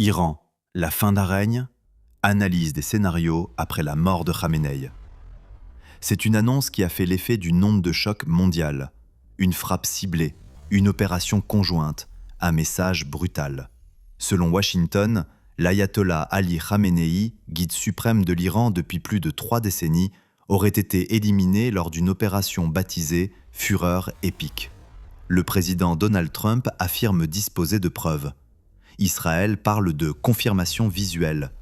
Iran, la fin d'un règne, analyse des scénarios après la mort de Khamenei. C'est une annonce qui a fait l'effet d'une onde de choc mondiale, une frappe ciblée, une opération conjointe, un message brutal. Selon Washington, l'ayatollah Ali Khamenei, guide suprême de l'Iran depuis plus de 3 décennies, aurait été éliminé lors d'une opération baptisée « Fureur épique ». Le président Donald Trump affirme disposer de preuves. Israël parle de confirmation visuelle,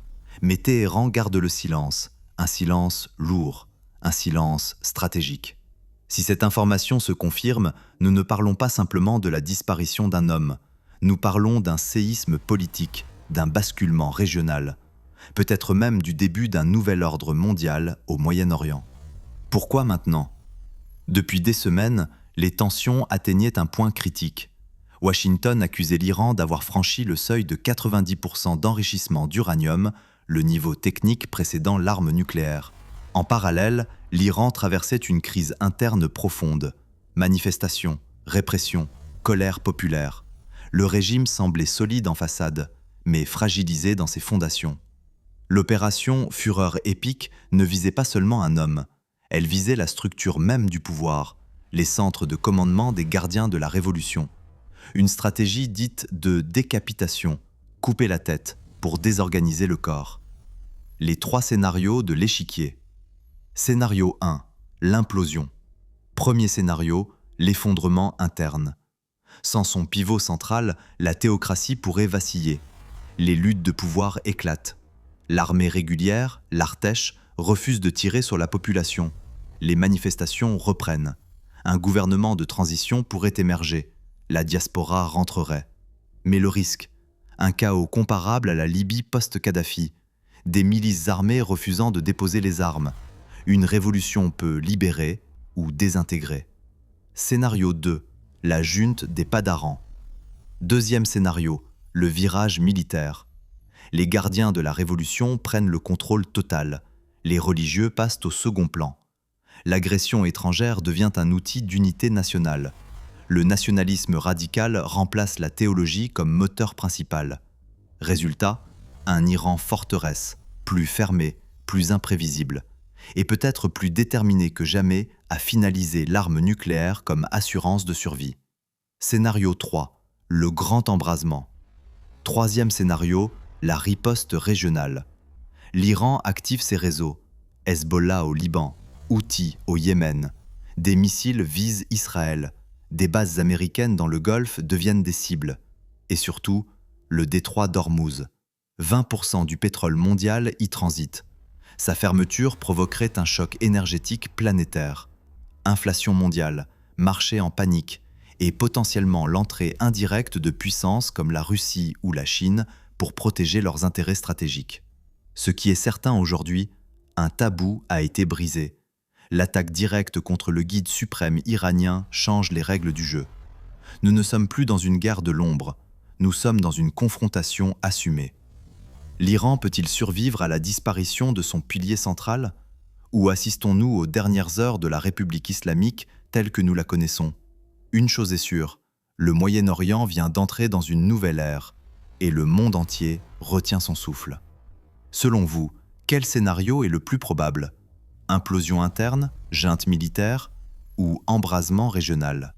mais Téhéran garde le silence, un silence lourd, un silence stratégique. Si cette information se confirme, nous ne parlons pas simplement de la disparition d'un homme, nous parlons d'un séisme politique, d'un basculement régional, peut-être même du début d'un nouvel ordre mondial au Moyen-Orient. Pourquoi maintenant ? Depuis des semaines, les tensions atteignaient un point critique. Washington accusait l'Iran d'avoir franchi le seuil de 90% d'enrichissement d'uranium, le niveau technique précédant l'arme nucléaire. En parallèle, l'Iran traversait une crise interne profonde. Manifestations, répression, colère populaire. Le régime semblait solide en façade, mais fragilisé dans ses fondations. L'opération Fureur épique ne visait pas seulement un homme, elle visait la structure même du pouvoir, les centres de commandement des gardiens de la Révolution. Une stratégie dite de décapitation, couper la tête pour désorganiser le corps. Les 3 scénarios de l'échiquier. Scénario 1, l'implosion. Premier scénario, l'effondrement interne. Sans son pivot central, la théocratie pourrait vaciller. Les luttes de pouvoir éclatent. L'armée régulière, l'Artèche, refuse de tirer sur la population. Les manifestations reprennent. Un gouvernement de transition pourrait émerger. La diaspora rentrerait. Mais le risque, un chaos comparable à la Libye post-Kadhafi, des milices armées refusant de déposer les armes. Une révolution peut libérer ou désintégrer. Scénario 2, la junte des Padaran. Deuxième scénario, le virage militaire. Les gardiens de la révolution prennent le contrôle total. Les religieux passent au second plan. L'agression étrangère devient un outil d'unité nationale. Le nationalisme radical remplace la théologie comme moteur principal. Résultat, un Iran forteresse, plus fermé, plus imprévisible, et peut-être plus déterminé que jamais à finaliser l'arme nucléaire comme assurance de survie. Scénario 3, le grand embrasement. Troisième scénario, la riposte régionale. L'Iran active ses réseaux, Hezbollah au Liban, Houthis au Yémen. Des missiles visent Israël. Des bases américaines dans le Golfe deviennent des cibles. Et surtout, le détroit d'Ormuz. 20% du pétrole mondial y transite. Sa fermeture provoquerait un choc énergétique planétaire. Inflation mondiale, marché en panique et potentiellement l'entrée indirecte de puissances comme la Russie ou la Chine pour protéger leurs intérêts stratégiques. Ce qui est certain aujourd'hui, un tabou a été brisé. L'attaque directe contre le guide suprême iranien change les règles du jeu. Nous ne sommes plus dans une guerre de l'ombre, nous sommes dans une confrontation assumée. L'Iran peut-il survivre à la disparition de son pilier central ? Ou assistons-nous aux dernières heures de la République islamique telle que nous la connaissons ? Une chose est sûre, le Moyen-Orient vient d'entrer dans une nouvelle ère, et le monde entier retient son souffle. Selon vous, quel scénario est le plus probable ? Implosion interne, junte militaire ou embrasement régional ?